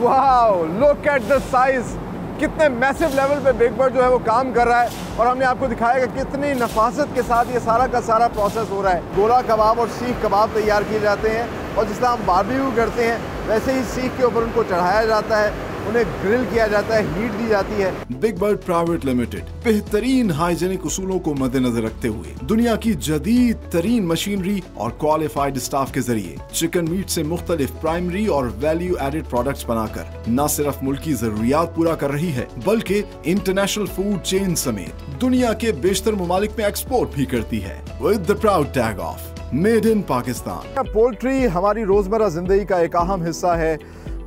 Wow, look at the size. कितने massive level पे big bird जो है वो काम कर रहा है और हमने आपको दिखाया कि कितनी नफासत के साथ ये सारा का सारा प्रोसेस हो रहा है। गोला कबाब और सीख कबाब तैयार किए जाते हैं और जिस तरह हम बारबेक्यू करते हैं वैसे ही सीख के ऊपर उनको चढ़ाया जाता है, उन्हें ग्रिल किया जाता है, हीट दी जाती है। बिग बर्ड प्राइवेट लिमिटेड बेहतरीन हाइजीनिक उसूलों को मद्देनजर रखते हुए दुनिया की जदीद तरीन मशीनरी और क्वालिफाइड स्टाफ के जरिए चिकन मीट से मुख्तलिफ प्राइमरी और वैल्यू एडेड प्रोडक्ट्स बनाकर न सिर्फ मुल्की जरूरियात पूरा कर रही है बल्कि इंटरनेशनल फूड चेन समेत दुनिया के बेशतर ममालिक में एक्सपोर्ट भी करती है with the proud tag of made in Pakistan. Poultry हमारी रोजमर्रा जिंदगी का एक अहम हिस्सा है।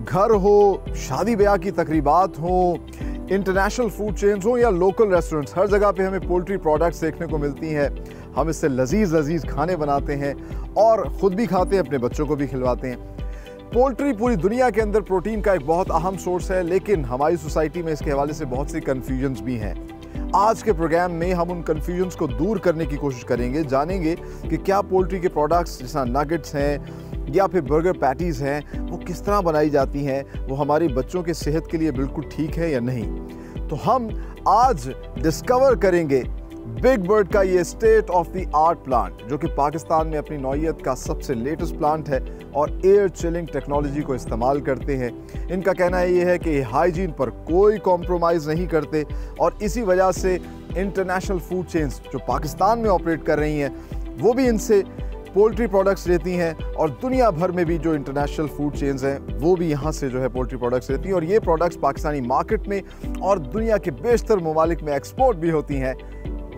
घर हो, शादी ब्याह की तकरीबात हो, इंटरनेशनल फूड चेन्स हो या लोकल रेस्टोरेंट्स, हर जगह पे हमें पोल्ट्री प्रोडक्ट्स देखने को मिलती हैं। हम इससे लजीज खाने बनाते हैं और ख़ुद भी खाते हैं, अपने बच्चों को भी खिलवाते हैं। पोल्ट्री पूरी दुनिया के अंदर प्रोटीन का एक बहुत अहम सोर्स है, लेकिन हमारी सोसाइटी में इसके हवाले से बहुत सी कन्फ्यूजन्स भी हैं। आज के प्रोग्राम में हम उन कन्फ्यूजन्स को दूर करने की कोशिश करेंगे, जानेंगे कि क्या पोल्ट्री के प्रोडक्ट्स जैसा नगेट्स हैं या फिर बर्गर पैटीज़ हैं वो किस तरह बनाई जाती हैं, वो हमारी बच्चों के सेहत के लिए बिल्कुल ठीक है या नहीं। तो हम आज डिस्कवर करेंगे बिग बर्ड का ये state of the art plant जो कि पाकिस्तान में अपनी नौइयत का सबसे लेटेस्ट प्लांट है और एयर चिलिंग टेक्नोलॉजी को इस्तेमाल करते हैं। इनका कहना ये है कि हाइजीन पर कोई कॉम्प्रोमाइज़ नहीं करते और इसी वजह से इंटरनेशनल फूड चेन्स जो पाकिस्तान में ऑपरेट कर रही हैं वो भी इनसे पोल्ट्री प्रोडक्ट्स लेती हैं और दुनिया भर में भी जो इंटरनेशनल फूड चेन्स हैं वो भी यहाँ से जो है पोल्ट्री प्रोडक्ट्स लेती हैं और ये प्रोडक्ट्स पाकिस्तानी मार्केट में और दुनिया के बेशतर ममालिक में एक्सपोर्ट भी होती हैं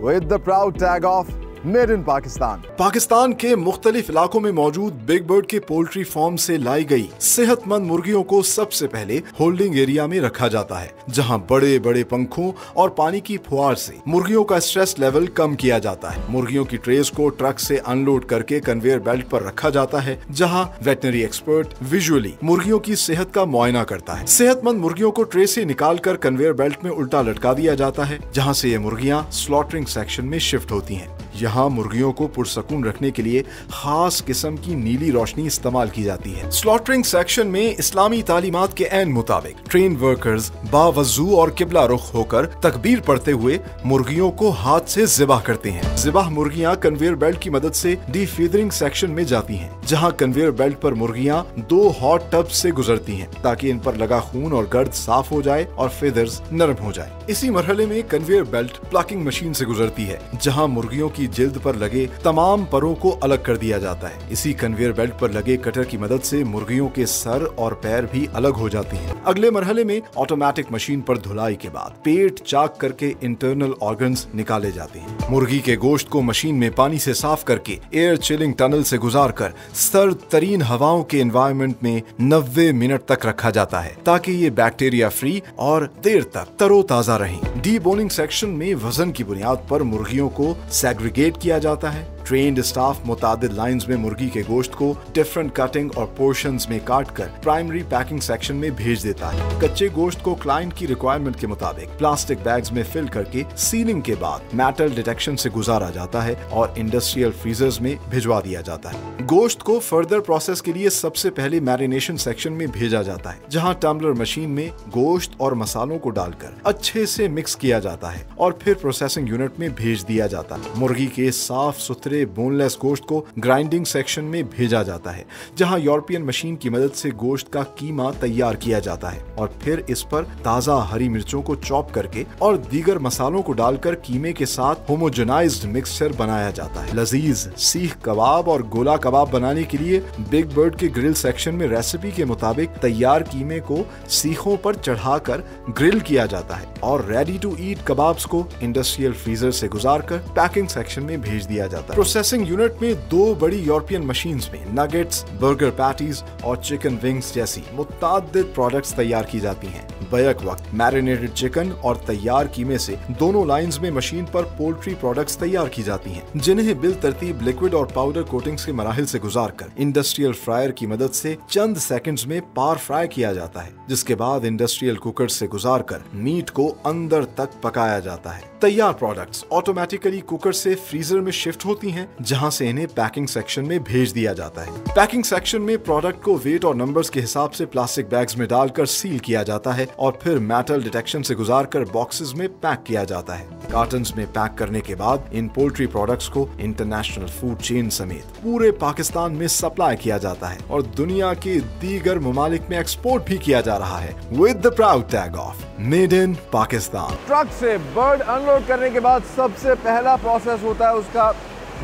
with the proud tag of made in Pakistan. Pakistan के मुख्तलिफ इलाकों में मौजूद बिग बर्ड के पोल्ट्री फार्म से लाई गई सेहतमंद मुर्गियों को सबसे पहले होल्डिंग एरिया में रखा जाता है जहां बड़े बड़े पंखों और पानी की फुहार से मुर्गियों का स्ट्रेस लेवल कम किया जाता है। मुर्गियों की ट्रेस को ट्रक से अनलोड करके कन्वेयर बेल्ट पर रखा जाता है जहां वेटनरी एक्सपर्ट विजुअली मुर्गियों की सेहत का मुआयना करता है। सेहतमंद मुर्गियों को ट्रे से निकालकर कन्वेयर बेल्ट में उल्टा लटका दिया जाता है जहाँ से ये मुर्गियाँ स्लॉटरिंग सेक्शन में शिफ्ट होती हैं। यहाँ मुर्गियों को पुरसकून रखने के लिए खास किस्म की नीली रोशनी इस्तेमाल की जाती है। स्लॉटरिंग सेक्शन में इस्लामी तालीमात के ऐन मुताबिक ट्रेन वर्कर्स बावजू और किबला रुख होकर तकबीर पढ़ते हुए मुर्गियों को हाथ से ज़िबाह करते हैं। ज़िबाह मुर्गियाँ कन्वेयर बेल्ट की मदद से डीफीदरिंग सेक्शन में जाती हैं, जहाँ कन्वेयर बेल्ट पर मुर्गियाँ 2 हॉट टब से गुजरती हैं ताकि इन पर लगा खून और गर्द साफ हो जाए और फेदर्स नरम हो जाए। इसी मरहले में कन्वेयर बेल्ट प्लकिंग मशीन से गुजरती है जहाँ मुर्गियों की जिल्द पर लगे तमाम परों को अलग कर दिया जाता है। इसी कन्वेयर बेल्ट पर लगे कटर की मदद से मुर्गियों के सर और पैर भी अलग हो जाते हैं। अगले मरहले में ऑटोमेटिक मशीन पर धुलाई के बाद पेट चाक करके इंटरनल ऑर्गन्स निकाले जाते हैं। मुर्गी के गोश्त को मशीन में पानी से साफ करके एयर चिलिंग टनल से गुजार कर सर्द तरीन हवाओं के एनवायरनमेंट में 90 मिनट तक रखा जाता है ताकि ये बैक्टीरिया फ्री और देर तक तरोताजा रहें। डीबोनिंग सेक्शन में वजन की बुनियाद पर मुर्गियों को सेग्रीगेट किया जाता है। ट्रेन्ड स्टाफ मुतादिद लाइंस में मुर्गी के गोश्त को डिफरेंट कटिंग और पोर्शंस में काट कर प्राइमरी पैकिंग सेक्शन में भेज देता है। कच्चे गोश्त को क्लाइंट की रिक्वायरमेंट के मुताबिक प्लास्टिक बैग्स में फिल करके सीलिंग के बाद मेटल डिटेक्शन से गुजारा जाता है और इंडस्ट्रियल फ्रीजर्स में भिजवा दिया जाता है। गोश्त को फर्दर प्रोसेस के लिए सबसे पहले मैरिनेशन सेक्शन में भेजा जाता है जहाँ टम्बलर मशीन में गोश्त और मसालों को डालकर अच्छे से मिक्स किया जाता है और फिर प्रोसेसिंग यूनिट में भेज दिया जाता है। मुर्गी के साफ सुथरे बोनलेस गोश्त को ग्राइंडिंग सेक्शन में भेजा जाता है जहां यूरोपियन मशीन की मदद से गोश्त का कीमा तैयार किया जाता है और फिर इस पर ताजा हरी मिर्चों को चॉप करके और दीगर मसालों को डालकर कीमे के साथ होमोजेनाइज्ड मिक्सचर बनाया जाता है। लजीज सीख कबाब और गोला कबाब बनाने के लिए बिग बर्ड के ग्रिल सेक्शन में रेसिपी के मुताबिक तैयार कीमे को सीखों पर चढ़ाकर ग्रिल किया जाता है और रेडी टू ईट कबाब्स को इंडस्ट्रियल फ्रीजर से गुजार कर पैकिंग सेक्शन में भेज दिया जाता है। प्रोसेसिंग यूनिट में 2 बड़ी यूरोपियन मशीन्स में नगेट्स, बर्गर पैटीज और चिकन विंग्स जैसी मुताद्दिद प्रोडक्ट्स तैयार की जाती हैं। बैक वक्त मैरिनेटेड चिकन और तैयार कीमे से दोनों लाइंस में मशीन पर पोल्ट्री प्रोडक्ट्स तैयार की जाती हैं, जिन्हें बिल तरतीब लिक्विड और पाउडर कोटिंग्स के मराहिल से गुजार कर इंडस्ट्रियल फ्रायर की मदद से चंद सेकंड्स में पार फ्राई किया जाता है, जिसके बाद इंडस्ट्रियल कुकर से गुजार कर मीट को अंदर तक पकाया जाता है। तैयार प्रोडक्ट्स ऑटोमेटिकली कुकर से फ्रीजर में शिफ्ट होती होती हैं, जहां से इन्हें पैकिंग सेक्शन में भेज दिया जाता है। पैकिंग सेक्शन में प्रोडक्ट को वेट और नंबर्स के हिसाब से प्लास्टिक बैग्स में डालकर सील किया जाता है और फिर मेटल डिटेक्शन से गुजारकर बॉक्सेस में पैक किया जाता है। कार्टन्स में पैक करने के बाद इन पोल्ट्री प्रोडक्ट्स को इंटरनेशनल फूड चेन समेत पूरे पाकिस्तान में सप्लाई किया जाता है और दुनिया के दीगर ममालिक में एक्सपोर्ट भी किया जा रहा है with the proud tag of made in Pakistan. Truck से बर्ड अनलोड करने के बाद सबसे पहला प्रोसेस होता है उसका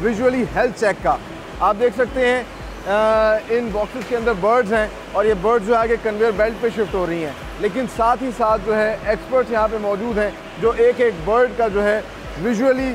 विजुअली हेल्थ चेक का। आप देख सकते हैं इन बॉक्सेस के अंदर बर्ड्स हैं और ये बर्ड्स जो आगे कन्वेयर बेल्ट पे शिफ्ट हो रही हैं, लेकिन साथ ही साथ जो है एक्सपर्ट्स यहाँ पे मौजूद हैं जो एक एक बर्ड का जो है विजुअली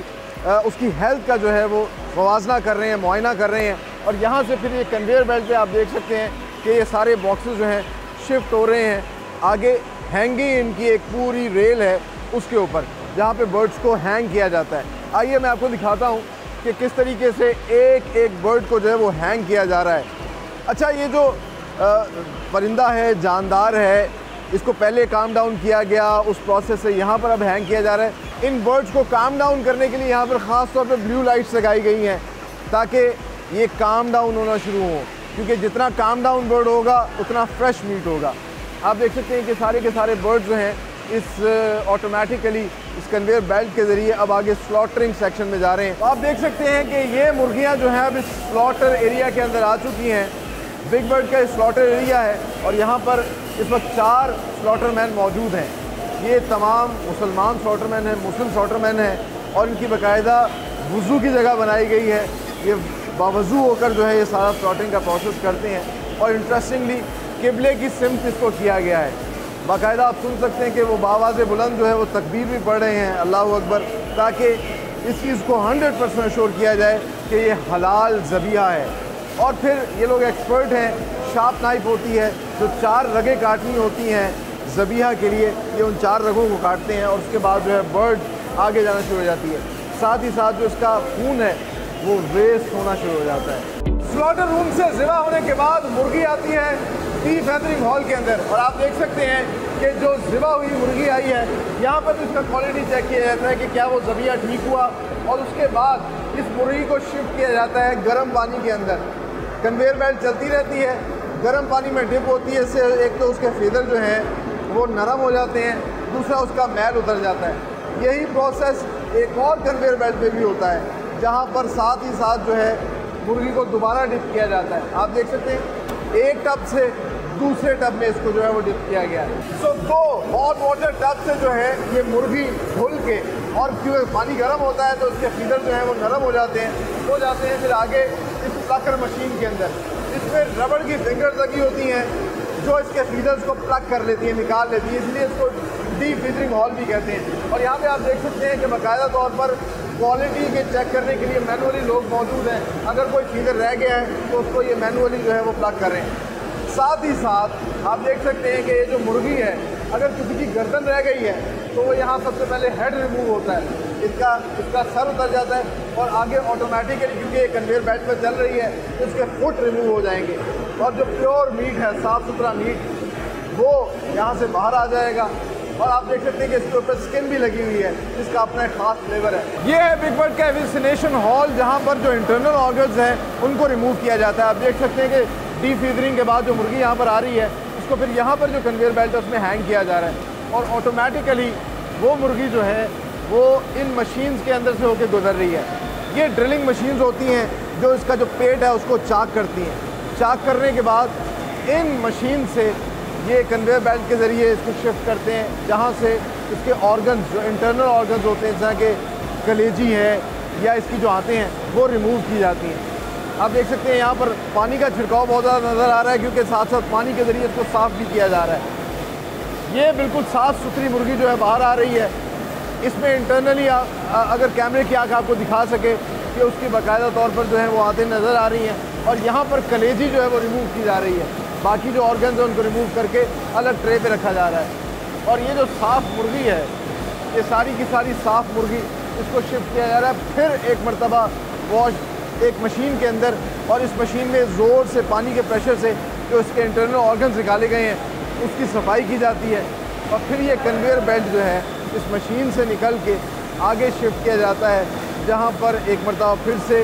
उसकी हेल्थ का जो है वो मुवाजना कर रहे हैं, मुआयना कर रहे हैं। और यहाँ से फिर ये कन्वेयर बेल्ट पे आप देख सकते हैं कि ये सारे बॉक्सेस जो हैं शिफ्ट हो रहे हैं। आगे हैंगिंग इनकी एक पूरी रेल है उसके ऊपर जहाँ पे बर्ड्स को हैंग किया जाता है। आइए मैं आपको दिखाता हूँ कि किस तरीके से एक एक बर्ड को जो है वो हैंग किया जा रहा है। अच्छा, ये जो परिंदा है, जानदार है, इसको पहले काम डाउन किया गया, उस प्रोसेस से यहाँ पर अब हैंग किया जा रहा है। इन बर्ड्स को काम डाउन करने के लिए यहाँ पर ख़ास तौर पे ब्लू लाइट्स लगाई गई हैं ताकि ये काम डाउन होना शुरू हो, क्योंकि जितना काम डाउन बर्ड होगा उतना फ्रेश मीट होगा। आप देख सकते हैं कि सारे के सारे बर्ड्स जो हैं इस ऑटोमेटिकली इस कन्वेयर बेल्ट के ज़रिए अब आगे स्लॉटरिंग सेक्शन में जा रहे हैं। आप देख सकते हैं कि ये मुर्गियाँ जो हैं अब इस स्लॉटर एरिया के अंदर आ चुकी हैं। बिग बर्ड का स्लॉटर एरिया है और यहाँ पर इस वक्त 4 स्लॉटरमैन मौजूद हैं। ये तमाम मुसलमान स्लॉटरमैन हैं, मुस्लिम स्लॉटरमैन हैं और इनकी बाकायदा वज़ू की जगह बनाई गई है। ये बावज़ू होकर जो है ये सारा स्लॉटरिंग का प्रोसेस करते हैं और इंटरेस्टिंगली किबले की सिमत इसको किया गया है। बाकायदा आप सुन सकते हैं कि वो बावाज़ बुलंद जो है वो तकबीर भी पढ़ रहे हैं, अल्लाह अकबर, ताकि इस चीज़ को 100% श्योर किया जाए कि ये हलाल ज़बीहा है। और फिर ये लोग एक्सपर्ट हैं, शार्प नाइफ होती है जो 4 रगें काटनी होती हैं ज़बीहा के लिए, ये उन 4 रगों को काटते हैं और उसके बाद जो है बर्ड आगे जाना शुरू हो जाती है। साथ ही साथ जो इसका खून है वो वेस्ट होना शुरू हो जाता है। स्लॉटर रूम से ज़िबा होने के बाद मुर्गी आती है डीप फीदरिंग हॉल के अंदर और आप देख सकते हैं कि जो ज़िबा हुई मुर्गी आई है यहाँ पर तो इसका क्वालिटी चेक किया जाता है कि क्या वो ज़बीहा ठीक हुआ और उसके बाद इस मुर्गी को शिफ्ट किया जाता है गर्म पानी के अंदर। कन्वेयर बेल्ट चलती रहती है, गर्म पानी में डिप होती है, इससे एक तो उसके फीदर जो हैं वो नरम हो जाते हैं, दूसरा उसका मैल उतर जाता है। यही प्रोसेस एक और कन्वेयर बेल्ट पे भी होता है जहाँ पर साथ ही साथ जो है मुर्गी को दोबारा डिप किया जाता है। आप देख सकते हैं एक टब से दूसरे टब में इसको जो है वो डिप किया गया है। सो 2 हॉट वाटर टब से जो है ये मुर्गी धुल के, और क्योंकि पानी गर्म होता है तो उसके फीदर जो है वो नरम हो जाते हैं फिर आगे इस प्लकर मशीन के अंदर इसमें रबड़ की फिंगर्स लगी होती हैं जो इसके फीदर्स को प्लग कर लेती है, निकाल लेती है, इसलिए इसको डीप फीदरिंग हॉल भी कहते हैं। और यहाँ पे आप देख सकते हैं कि बाकायदा तौर पर क्वालिटी के चेक करने के लिए मैनुअली लोग मौजूद हैं। अगर कोई फीदर रह गया है तो उसको ये मैनुअली जो है वो प्लग कर रहे हैं। साथ ही साथ आप देख सकते हैं कि ये जो मुर्गी है अगर किसी की गर्दन रह गई है तो वो यहाँ सबसे पहले हेड रिमूव होता है, इसका सर उतर जाता है और आगे ऑटोमेटिकली, क्योंकि ये कन्वेयर बेल्ट पर चल रही है, तो इसके फुट रिमूव हो जाएंगे और जो प्योर मीट है, साफ़ सुथरा मीट, वो यहाँ से बाहर आ जाएगा। और आप देख सकते हैं कि इसके ऊपर स्किन भी लगी हुई है जिसका अपना एक खास फ्लेवर है। ये है बिग बर्ड का वैक्सीनेशन हॉल जहाँ पर जो इंटरनल ऑर्गन्स हैं उनको रिमूव किया जाता है। आप देख सकते हैं कि डीप फीदरिंग के बाद जो मुर्गी यहाँ पर आ रही है उसको फिर यहाँ पर जो कन्वेयर बेल्ट है उसमें हैंग किया जा रहा है और ऑटोमेटिकली वो मुर्गी जो है वो इन मशीन्स के अंदर से होकर गुजर रही है। ये ड्रिलिंग मशीन्स होती हैं जो इसका जो पेट है उसको चाक करती हैं। चाक करने के बाद इन मशीन से ये कन्वेयर बेल्ट के ज़रिए इसको शिफ्ट करते हैं जहाँ से इसके ऑर्गन्स, जो इंटरनल ऑर्गन्स होते हैं जैसा कि कलेजी है या इसकी जो आते हैं वो रिमूव की जाती हैं। आप देख सकते हैं यहाँ पर पानी का छिड़काव बहुत ज़्यादा नज़र आ रहा है क्योंकि साथ साथ पानी के ज़रिए इसको साफ़ भी किया जा रहा है। ये बिल्कुल साफ़ सुथरी मुर्गी जो है बाहर आ रही है। इसमें इंटरनली अगर कैमरे की आँख आपको दिखा सके कि उसकी बाकायदा तौर पर जो है वो आते नज़र आ रही हैं और यहाँ पर कलेजी जो है वो रिमूव की जा रही है। बाकी जो ऑर्गन्स हैं उनको रिमूव करके अलग ट्रे पे रखा जा रहा है। और ये जो साफ़ मुर्गी है, ये सारी की सारी साफ़ मुर्गी, इसको शिफ्ट किया जा रहा है फिर एक मरतबा वॉश एक मशीन के अंदर, और इस मशीन में ज़ोर से पानी के प्रेशर से जो इसके इंटरनल ऑर्गन्स निकाले गए हैं उसकी सफाई की जाती है और फिर ये कन्वेयर बेल्ट जो है इस मशीन से निकल के आगे शिफ्ट किया जाता है जहाँ पर एक मरतबा फिर से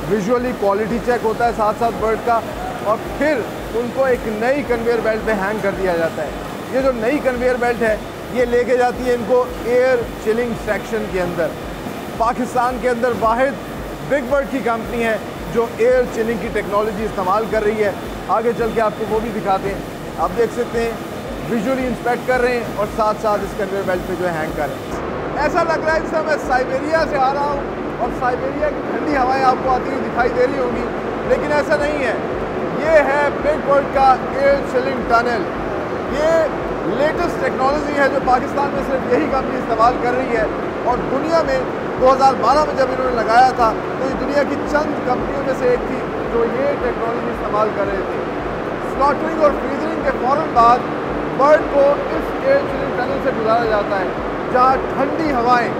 विजुअली क्वालिटी चेक होता है साथ साथ बर्ड का, और फिर उनको एक नई कन्वेयर बेल्ट पे हैंग कर दिया जाता है। ये जो नई कन्वेयर बेल्ट है ये लेके जाती है इनको एयर चिलिंग सेक्शन के अंदर। पाकिस्तान के अंदर वाहिद बिग बर्ड की कंपनी है जो एयर चिलिंग की टेक्नोलॉजी इस्तेमाल कर रही है। आगे चल के आपको वो भी दिखाते हैं। आप देख सकते हैं विजुअली इंस्पेक्ट कर रहे हैं और साथ साथ इस कन्वेयर बेल्ट पे जो है हैंग कर रहे हैं। ऐसा लग रहा है जैसे मैं साइबेरिया से आ रहा हूँ और साइबेरिया की ठंडी हवाएं आपको आती हुई दिखाई दे रही होंगी, लेकिन ऐसा नहीं है। ये है बिग बर्ड का एयर चिलिंग टनल। ये लेटेस्ट टेक्नोलॉजी है जो पाकिस्तान में सिर्फ यही कंपनी इस्तेमाल कर रही है, और दुनिया में 2012 में जब इन्होंने लगाया था तो ये दुनिया की चंद कंपनियों में से एक थी जो ये टेक्नोलॉजी इस्तेमाल कर रहे थे। स्लॉटरिंग और फ्रीजरिंग के फ़ौरन बाद बर्ड को इस एयर चिलिंग टनल से गुजारा जाता है, जहाँ ठंडी हवाएं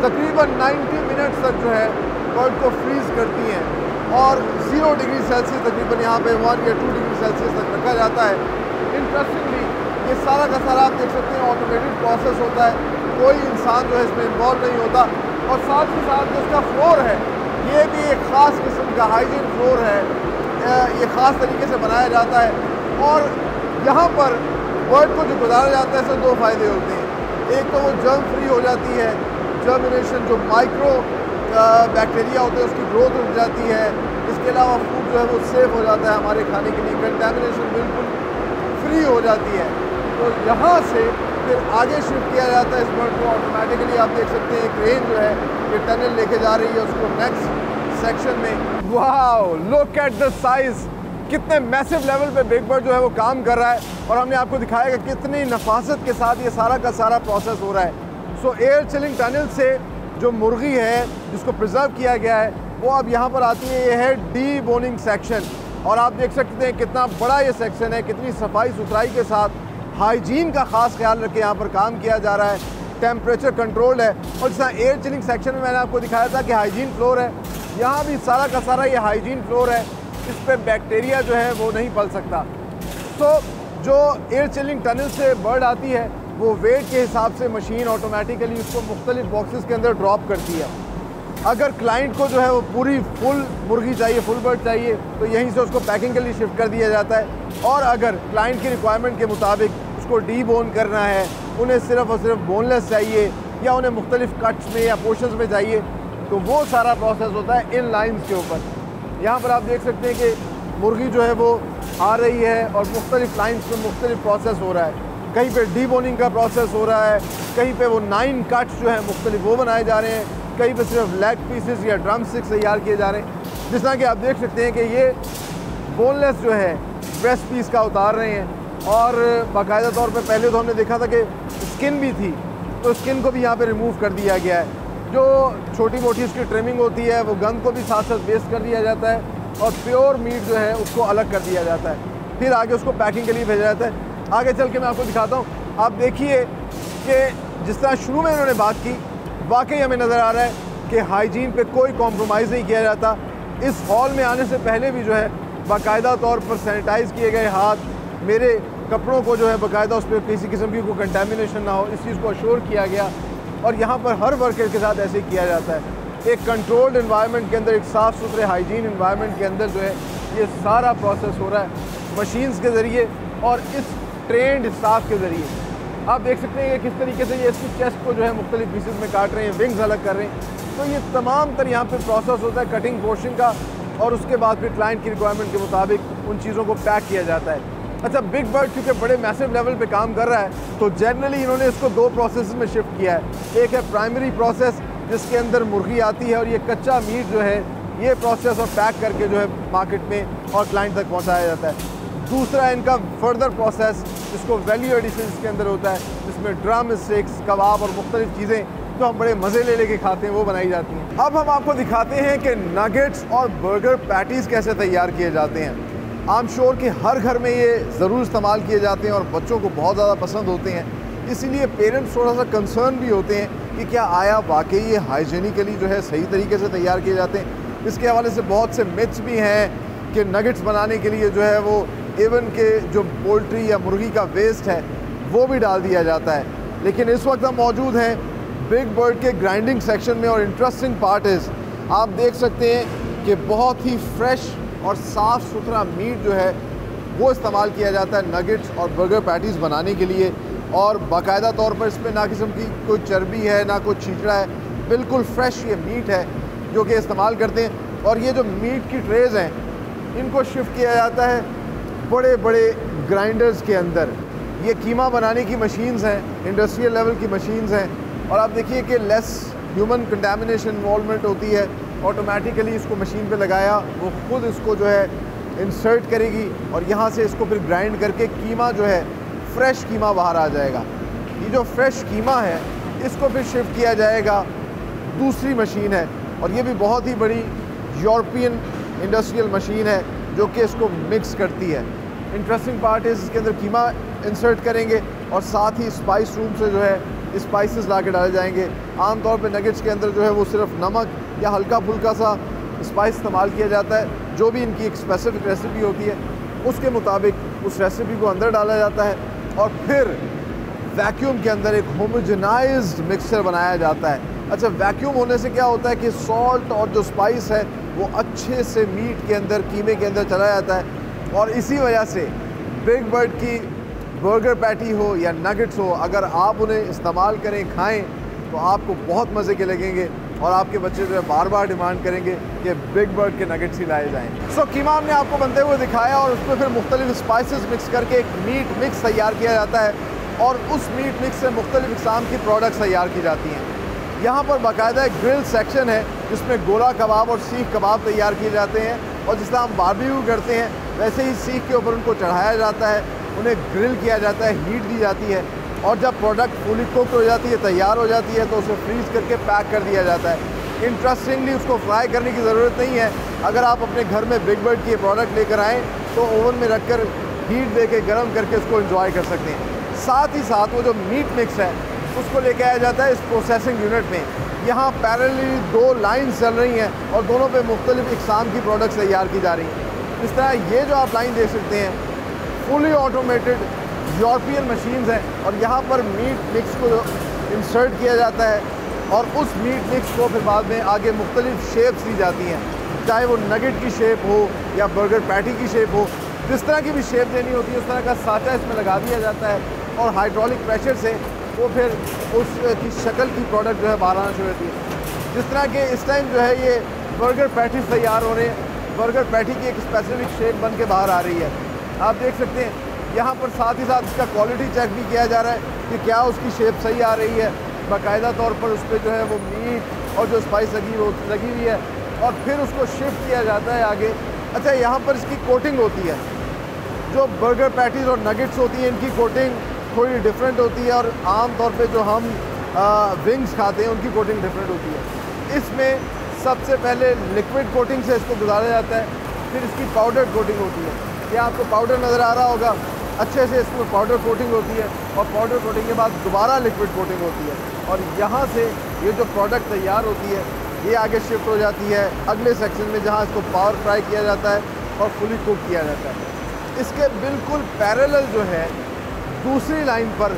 तकरीबन 90 मिनट्स तक जो है बर्ड को फ्रीज़ करती हैं, और 0 डिग्री सेल्सियस तकरीबन यहाँ पे 1 या 2 डिग्री सेल्सियस तक रखा जाता है। इंटरेस्टिंगली ये सारा का सारा आप देख सकते हैं ऑटोमेटेड प्रोसेस होता है, कोई इंसान जो है इसमें इन्वॉल्व नहीं होता, और साथ ही साथ जो इसका फ्लोर है ये भी एक ख़ास किस्म का हाइजीन फ्लोर है। ये ख़ास तरीके से बनाया जाता है, और यहाँ पर बर्ड को जो गुजारा जाता है इससे 2 फ़ायदे होते हैं। एक तो वो जर्म फ्री हो जाती है, जर्मिनेशन जो माइक्रो बैक्टीरिया होते हैं उसकी ग्रोथ रुक जाती है। इसके अलावा फूड जो है वो सेफ़ हो जाता है हमारे खाने के लिए, कंटेमिनेशन बिल्कुल फ्री हो जाती है। तो यहाँ से फिर आगे शिफ्ट किया जाता है इस बर्ड को ऑटोमेटिकली। आप देख सकते हैं क्रेन जो है ये टनल लेके जा रही है उसको नेक्स्ट सेक्शन में। Wow, look at the size, कितने मैसिव लेवल पे बिग बर्ड जो है वो काम कर रहा है, और हमने आपको दिखाया कि कितनी नफासत के साथ ये सारा का सारा प्रोसेस हो रहा है। सो एयर चिलिंग टनल से जो मुर्गी है जिसको प्रिजर्व किया गया है वो अब यहाँ पर आती है। ये है डी बोनिंग सेक्शन, और आप देख सकते हैं कितना बड़ा ये सेक्शन है, कितनी सफाई सुथराई के साथ हाइजीन का ख़ास ख्याल रख के यहाँ पर काम किया जा रहा है। टेम्परेचर कंट्रोल्ड है, और जैसा एयर चिलिंग सेक्शन में मैंने आपको दिखाया था कि हाइजीन फ्लोर है, यहाँ भी सारा का सारा ये हाइजीन फ्लोर है। इस पर बैक्टीरिया जो है वो नहीं पल सकता। तो जो एयर चिलिंग टनल से बर्ड आती है वो वेट के हिसाब से मशीन ऑटोमेटिकली उसको मुख्तलिफ बॉक्सेस के अंदर ड्रॉप करती है। अगर क्लाइंट को जो है वो पूरी फुल मुर्गी चाहिए, फुल बर्ड चाहिए, तो यहीं से उसको पैकिंग के लिए शिफ्ट कर दिया जाता है। और अगर क्लाइंट की रिक्वायरमेंट के मुताबिक उसको डी बोन करना है, उन्हें सिर्फ और सिर्फ बोनलेस चाहिए, या उन्हें मुख्तलिफ कट्स में या पोर्शंस में चाहिए, तो वो सारा प्रोसेस होता है इन लाइन्स के ऊपर। यहाँ पर आप देख सकते हैं कि मुर्गी जो है वो आ रही है और मुख्तलिफ लाइन्स में मुख्तलिफ प्रोसेस हो रहा है। कहीं पे डी बोनिंग का प्रोसेस हो रहा है, कहीं पे वो 9 कट्स जो है मुख्तलिफ वो बनाए जा रहे हैं, कहीं पे सिर्फ लेग पीसेस या ड्रम स्टिक्स तैयार किए जा रहे हैं। जिस तरह कि आप देख सकते हैं कि ये बोनलेस जो है ब्रेस्ट पीस का उतार रहे हैं, और बाकायदा तौर पे पहले तो हमने देखा था कि स्किन भी थी, तो स्किन को भी यहाँ पे रिमूव कर दिया गया है। जो छोटी मोटी उसकी ट्रिमिंग होती है वो गंद को भी साथ साथ वेस्ट कर दिया जाता है, और प्योर मीट जो है उसको अलग कर दिया जाता है। फिर आगे उसको पैकिंग के लिए भेजा जाता है। आगे चल के मैं आपको दिखाता हूँ। आप देखिए कि जिस तरह शुरू में इन्होंने बात की, वाकई हमें नज़र आ रहा है कि हाइजीन पे कोई कॉम्प्रोमाइज़ नहीं किया जाता। इस हॉल में आने से पहले भी जो है बाकायदा तौर पर सैनिटाइज़ किए गए हाथ, मेरे कपड़ों को जो है बाकायदा उस पर किसी किस्म की कोई कंटेमिनेशन ना हो, इस चीज़ को अश्योर किया गया। और यहाँ पर हर वर्कर के साथ ऐसे ही किया जाता है। एक कंट्रोल्ड इन्वायरमेंट के अंदर, एक साफ़ सुथरे हाइजीन इन्वायरमेंट के अंदर जो है ये सारा प्रोसेस हो रहा है मशीन्स के ज़रिए और इस ट्रेंड स्टाफ के ज़रिए। आप देख सकते हैं कि किस तरीके से ये इसकी चेस्ट को जो है मुख्तलिफ पीसेस में काट रहे हैं, विंग्स अलग कर रहे हैं। तो ये तमाम तर यहाँ पे प्रोसेस होता है कटिंग पोर्शन का, और उसके बाद फिर क्लाइंट की रिक्वायरमेंट के मुताबिक उन चीज़ों को पैक किया जाता है। अच्छा, बिग बर्ड क्योंकि बड़े मैसिव लेवल पे काम कर रहा है, तो जनरली इन्होंने इसको 2 प्रोसेस में शिफ्ट किया है। एक है प्राइमरी प्रोसेस जिसके अंदर मुर्गी आती है और ये कच्चा मीट जो है ये प्रोसेस और पैक करके जो है मार्केट में और क्लाइंट तक पहुँचाया जाता है। दूसरा इनका फर्दर प्रोसेस जिसको वैल्यू एडिशन के अंदर होता है, जिसमें ड्रम स्टिक्स, कबाब और मुख्तलिफ चीज़ें जो हम बड़े मज़े ले लेके खाते हैं वो बनाई जाती हैं। अब हम आपको दिखाते हैं कि नगेट्स और बर्गर पैटीज़ कैसे तैयार किए जाते हैं। आई एम श्योर कि हर घर में ये ज़रूर इस्तेमाल किए जाते हैं और बच्चों को बहुत ज़्यादा पसंद होते हैं, इसीलिए पेरेंट्स थोड़ा सा कंसर्न भी होते हैं कि क्या आया वाकई ये हाइजीनिकली जो है सही तरीके से तैयार किए जाते हैं। इसके हवाले से बहुत से मिथ्स भी हैं कि नगेट्स बनाने के लिए जो है वो इवन के जो पोल्ट्री या मुर्गी का वेस्ट है वो भी डाल दिया जाता है। लेकिन इस वक्त हम मौजूद हैं बिग बर्ड के ग्राइंडिंग सेक्शन में, और इंटरेस्टिंग पार्ट इज़ आप देख सकते हैं कि बहुत ही फ्रेश और साफ़ सुथरा मीट जो है वो इस्तेमाल किया जाता है नगेट्स और बर्गर पैटीज़ बनाने के लिए। और बाकायदा तौर पर इसमें ना किस्म की कोई चर्बी है ना कोई छींचड़ा है, बिल्कुल फ्रेश ये मीट है जो कि इस्तेमाल करते हैं। और ये जो मीट की ट्रेज़ हैं इनको शिफ्ट किया जाता है बड़े बड़े ग्राइंडर्स के अंदर। ये कीमा बनाने की मशीन्स हैं, इंडस्ट्रियल लेवल की मशीन्स हैं। और आप देखिए कि लेस ह्यूमन कंटामिनेशन इन्वॉल्वमेंट होती है। ऑटोमेटिकली इसको मशीन पे लगाया, वो खुद इसको जो है इंसर्ट करेगी और यहाँ से इसको फिर ग्राइंड करके कीमा जो है फ्रेश कीमा बाहर आ जाएगा। ये जो फ्रेश कीमा है इसको फिर शिफ्ट किया जाएगा, दूसरी मशीन है और ये भी बहुत ही बड़ी यूरोपियन इंडस्ट्रियल मशीन है जो कि इसको मिक्स करती है। इंटरेस्टिंग पार्ट है इसके अंदर कीमा इंसर्ट करेंगे और साथ ही स्पाइस रूम से जो है स्पाइसेस ला के डाले जाएंगे। आमतौर पे नगेट्स के अंदर जो है वो सिर्फ नमक या हल्का फुल्का सा स्पाइस इस्तेमाल किया जाता है। जो भी इनकी एक स्पेसिफिक रेसिपी होती है उसके मुताबिक उस रेसिपी को अंदर डाला जाता है और फिर वैक्यूम के अंदर एक होमोजेनाइज्ड मिक्सचर बनाया जाता है। अच्छा, वैक्यूम होने से क्या होता है कि सॉल्ट और जो स्पाइस है वो अच्छे से मीट के अंदर, कीमे के अंदर चला जाता है और इसी वजह से बिग बर्ड की बर्गर पैटी हो या नगेट्स हो, अगर आप उन्हें इस्तेमाल करें, खाएं तो आपको बहुत मज़े के लगेंगे और आपके बच्चे जो है बार बार डिमांड करेंगे कि बिग बर्ड के नगेट्स ही लाए जाएँ। सो कीमा हमने आपको बनते हुए दिखाया और उसमें फिर मुख्तलिफ स्पाइसेस मिक्स करके एक मीट मिक्स तैयार किया जाता है और उस मीट मिक्स से मुख्तलिफ इक़साम की प्रोडक्ट्स तैयार की जाती हैं। यहाँ पर बाकायदा एक ग्रिल सेक्शन है जिसमें गोला कबाब और सीख कबाब तैयार किए जाते हैं और जिस तरह हम बारबेक्यू करते हैं वैसे ही सीख के ऊपर उनको चढ़ाया जाता है, उन्हें ग्रिल किया जाता है, हीट दी जाती है और जब प्रोडक्ट फुली कुक्ड हो जाती है, तैयार हो जाती है तो उसे फ्रीज़ करके पैक कर दिया जाता है। इंटरेस्टिंगली उसको फ्राई करने की ज़रूरत नहीं है। अगर आप अपने घर में बिग बर्ड की प्रोडक्ट लेकर आएँ तो ओवन में रख कर हीट दे के गर्म करके उसको इंजॉय कर सकते हैं। साथ ही साथ वो जो मीट मिक्स है उसको लेके आया जाता है इस प्रोसेसिंग यूनिट में। यहाँ पैरेलली 2 लाइन्स चल रही हैं और दोनों पे मुख्तलिफ इक़साम की प्रोडक्ट्स तैयार की जा रही हैं। इस तरह ये जो आप लाइन देख सकते हैं फुली ऑटोमेटेड यूरोपियन मशीन्स हैं और यहाँ पर मीट मिक्स को इंसर्ट किया जाता है और उस मीट मिक्स को फिर बाद में आगे मुख्तलिफ शेप्स दी जाती हैं, चाहे वो नगेट की शेप हो या बर्गर पैटी की शेप हो। जिस तरह की भी शेप देनी होती है उस तरह का साँचा इसमें लगा दिया जाता है और हाइड्रोलिक प्रेशर से वो फिर उसकी शक्ल की प्रोडक्ट जो है बाहर आना शुरू होती है। जिस तरह के इस टाइम जो है ये बर्गर पैटी तैयार हो रहे हैं, बर्गर पैटी की एक स्पेसिफिक शेप बन के बाहर आ रही है। आप देख सकते हैं यहाँ पर साथ ही साथ इसका क्वालिटी चेक भी किया जा रहा है कि क्या उसकी शेप सही आ रही है। बाकायदा तौर पर उस पर जो है वो मीट और जो स्पाइस लगी हुई है और फिर उसको शिफ्ट किया जाता है आगे। अच्छा, यहाँ पर इसकी कोटिंग होती है। जो बर्गर पैटीज़ और नगेट्स होती हैं इनकी कोटिंग थोड़ी डिफरेंट होती है और आम तौर पे जो हम विंग्स खाते हैं उनकी कोटिंग डिफरेंट होती है। इसमें सबसे पहले लिक्विड कोटिंग से इसको गुजारा जाता है, फिर इसकी पाउडर कोटिंग होती है। ये आपको पाउडर नज़र आ रहा होगा, अच्छे से इसमें पाउडर कोटिंग होती है और पाउडर कोटिंग के बाद दोबारा लिक्विड कोटिंग होती है और यहाँ से ये जो प्रोडक्ट तैयार होती है ये आगे शिफ्ट हो जाती है अगले सेक्शन में जहाँ इसको पावर फ्राई किया जाता है और फुली कुक किया जाता है। इसके बिल्कुल पैरेलल जो है दूसरी लाइन पर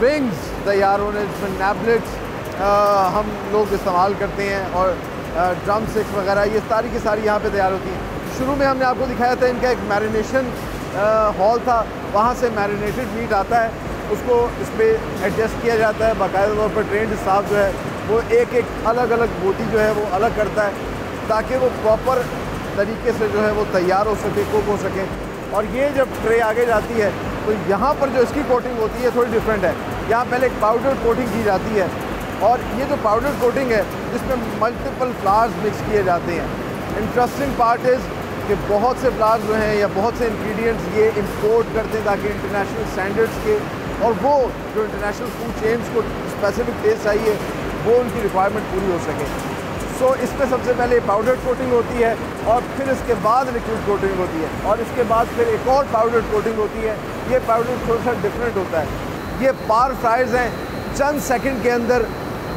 विंग्स तैयार होने, जिसमें नैबलेट्स हम लोग इस्तेमाल करते हैं और ड्रम स्टिक्स वगैरह ये सारी की सारी यहाँ पे तैयार होती हैं। शुरू में हमने आपको दिखाया था इनका एक मैरिनेशन हॉल था, वहाँ से मैरिनेटेड मीट आता है, उसको इस पर एडजस्ट किया जाता है। बाकायदा तौर पर ट्रेंड स्टाफ जो है वो एक एक अलग अलग बोटी जो है वो अलग करता है ताकि वो प्रॉपर तरीके से जो है वो तैयार हो सके, कुक हो सके। और ये जब ट्रे आगे जाती है तो यहाँ पर जो इसकी कोटिंग होती है थोड़ी डिफरेंट है। यहाँ पहले एक पाउडर कोटिंग की जाती है और ये जो पाउडर कोटिंग है जिसमें मल्टीपल फ्लावर्स मिक्स किए जाते हैं। इंटरेस्टिंग पार्ट इज़ कि बहुत से फ्लावर्स जो हैं या बहुत से इंग्रेडिएंट्स ये इंपोर्ट करते हैं ताकि इंटरनेशनल स्टैंडर्ड्स के और वो जो इंटरनेशनल फूड चेन्स को स्पेसिफिक टेस्ट चाहिए वो उनकी रिक्वायरमेंट पूरी हो सके। सो इस पर सबसे पहले पाउडर कोटिंग होती है और फिर इसके बाद लिक्विड कोटिंग होती है और इसके बाद फिर एक और पाउडर कोटिंग होती है। ये पाउडर थोड़ा सा डिफरेंट होता है। ये पार फ्राइज हैं, चंद सेकंड के अंदर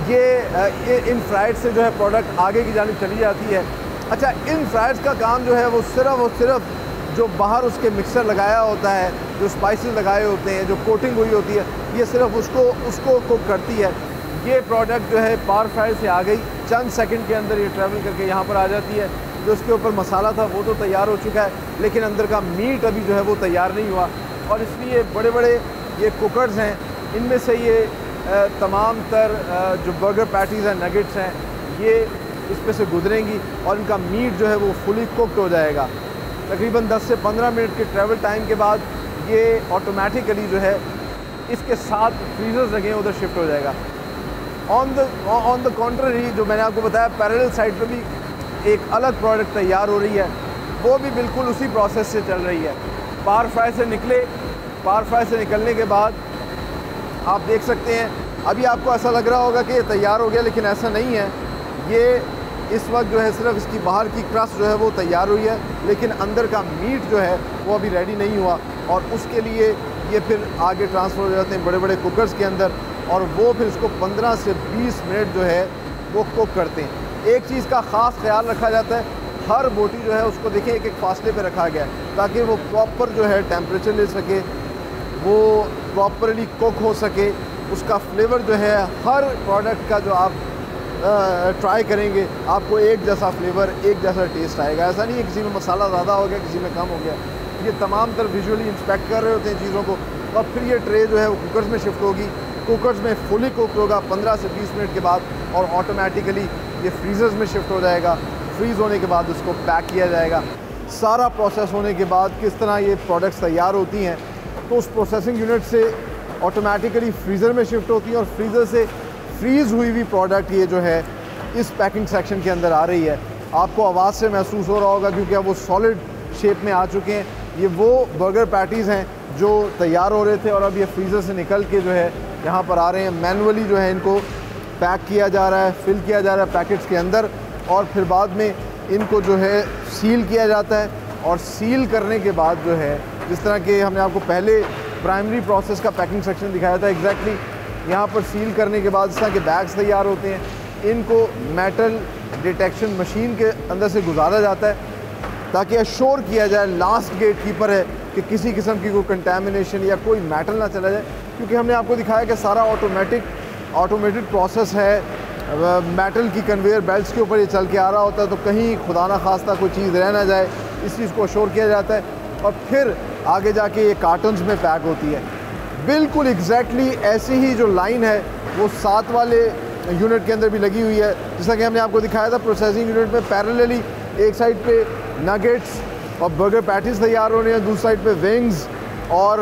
ये इन फ्राइज से जो है प्रोडक्ट आगे की जानिब चली जाती है। अच्छा, इन फ्राइज का काम जो है वो सिर्फ और सिर्फ जो बाहर उसके मिक्सर लगाया होता है, जो स्पाइसेस लगाए होते हैं, जो कोटिंग हुई होती है, ये सिर्फ उसको कुक करती है। ये प्रोडक्ट जो है पार फ्राई से आ गई, चंद सेकंड के अंदर ये ट्रैवल करके यहाँ पर आ जाती है जो इसके ऊपर मसाला था वो तो तैयार हो चुका है, लेकिन अंदर का मीट अभी जो है वो तैयार नहीं हुआ। और इसलिए बड़े बड़े ये कुकर्स हैं, इनमें से ये तमाम तर जो बर्गर पैटीज़ हैं, नगेट्स हैं, ये इसमें से गुजरेंगी और इनका मीट जो है वो फुली कुक्ड हो जाएगा। तकरीबन 10 से 15 मिनट के ट्रैवल टाइम के बाद ये ऑटोमेटिकली जो है इसके साथ फ्रीजर्स लगे हैं उधर शिफ्ट हो जाएगा। ऑन द कॉन्ट्ररी, जो मैंने आपको बताया, पैरेलल साइड पे भी एक अलग प्रोडक्ट तैयार हो रही है, वो भी बिल्कुल उसी प्रोसेस से चल रही है। पावर फ्राई से निकलने के बाद आप देख सकते हैं, अभी आपको ऐसा लग रहा होगा कि ये तैयार हो गया, लेकिन ऐसा नहीं है। ये इस वक्त जो है सिर्फ इसकी बाहर की क्रस्ट जो है वो तैयार हुई है, लेकिन अंदर का मीट जो है वो अभी रेडी नहीं हुआ, और उसके लिए ये फिर आगे ट्रांसफ़र हो जाते हैं बड़े बड़े कुकर्स के अंदर, और वो फिर इसको 15 से 20 मिनट जो है वो कुक करते हैं। एक चीज़ का ख़ास ख्याल रखा जाता है, हर बोटी जो है उसको देखिए एक फासले पे रखा गया है ताकि वो प्रॉपर जो है टेम्परेचर ले सके, वो प्रॉपरली कुक हो सके। उसका फ्लेवर जो है हर प्रोडक्ट का जो आप ट्राई करेंगे आपको एक जैसा फ्लेवर, एक जैसा टेस्ट आएगा। ऐसा नहीं है किसी में मसाला ज़्यादा हो गया, किसी में कम हो गया। ये तमाम तरफ विजुअली इंस्पेक्ट कर रहे होते हैं चीज़ों को, और फिर ये ट्रे जो है वो कुकर्स में शिफ्ट होगी। कुकर्स में फुली कुक होगा 15 से 20 मिनट के बाद, और ऑटोमेटिकली ये फ्रीज़र्स में शिफ्ट हो जाएगा। फ्रीज़ होने के बाद उसको पैक किया जाएगा। सारा प्रोसेस होने के बाद किस तरह ये प्रोडक्ट्स तैयार होती हैं, तो उस प्रोसेसिंग यूनिट से ऑटोमेटिकली फ्रीज़र में शिफ्ट होती है, और फ्रीज़र से फ्रीज़ हुई हुई प्रोडक्ट ये जो है इस पैकिंग सेक्शन के अंदर आ रही है। आपको आवाज़ से महसूस हो रहा होगा क्योंकि अब वो सॉलिड शेप में आ चुके हैं। ये वो बर्गर पैटीज़ हैं जो तैयार हो रहे थे, और अब ये फ्रीज़र से निकल के जो है यहाँ पर आ रहे हैं। मैनुअली जो है इनको पैक किया जा रहा है, फिल किया जा रहा है पैकेट्स के अंदर, और फिर बाद में इनको जो है सील किया जाता है। और सील करने के बाद जो है, जिस तरह के हमने आपको पहले प्राइमरी प्रोसेस का पैकिंग सेक्शन दिखाया था, एग्जैक्टली यहाँ पर सील करने के बाद इस तरह के बैग्स तैयार होते हैं। इनको मेटल डिटेक्शन मशीन के अंदर से गुजारा जाता है ताकि अश्योर किया जाए, लास्ट गेट कीपर है, कि किसी किस्म की कोई कंटेमिनेशन या कोई मेटल ना चला जाए। क्योंकि हमने आपको दिखाया कि सारा ऑटोमेटेड प्रोसेस है, मेटल की कन्वेयर बेल्ट्स के ऊपर ये चल के आ रहा होता है, तो कहीं खुदा ना खास्ता कोई चीज़ रह ना जाए, इस चीज़ को अश्योर किया जाता है, और फिर आगे जाके ये कार्टन्स में पैक होती है। बिल्कुल एग्जैक्टली ऐसी ही जो लाइन है वो 7 वाले यूनिट के अंदर भी लगी हुई है। जैसा कि हमने आपको दिखाया था, प्रोसेसिंग यूनिट में पैरेलली एक साइड पे नगेट्स और बर्गर पैटीज़ तैयार हो रहे हैं, दूसरी साइड पे विंग्स और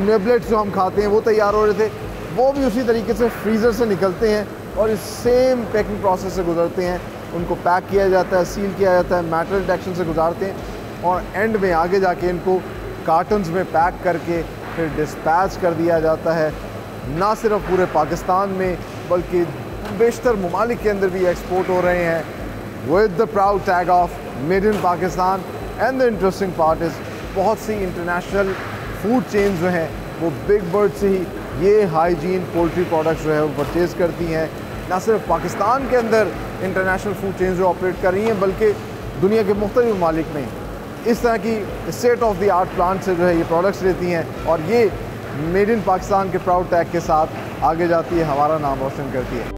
निबलेट्स जो हम खाते हैं वो तैयार हो रहे थे। वो भी उसी तरीके से फ्रीज़र से निकलते हैं और इस सेम पैकिंग प्रोसेस से गुजरते हैं। उनको पैक किया जाता है, सील किया जाता है, मेटल डिटेक्शन से गुजारते हैं, और एंड में आगे जाके इनको कार्टन्स में पैक करके फिर डिस्पैच कर दिया जाता है। ना सिर्फ पूरे पाकिस्तान में बल्कि बेशतर ममालिक के अंदर भी एक्सपोर्ट हो रहे हैं with the proud tag of made in Pakistan. And the interesting part is बहुत सी इंटरनेशनल फूड चेन्स जो हैं वो बिग बर्ड से ही ये हाइजीन पोल्ट्री प्रोडक्ट्स जो है वो परचेज़ करती हैं। ना सिर्फ पाकिस्तान के अंदर इंटरनेशनल फूड चेन्स जो ऑपरेट कर रही हैं, बल्कि दुनिया के मुख्तलिफ ममालिक में इस तरह की state of the art plant से जो है ये प्रोडक्ट्स लेती हैं, और ये मेड इन पाकिस्तान के प्राउड टैग के साथ आगे जाती है, हमारा नाम रोशन करती है।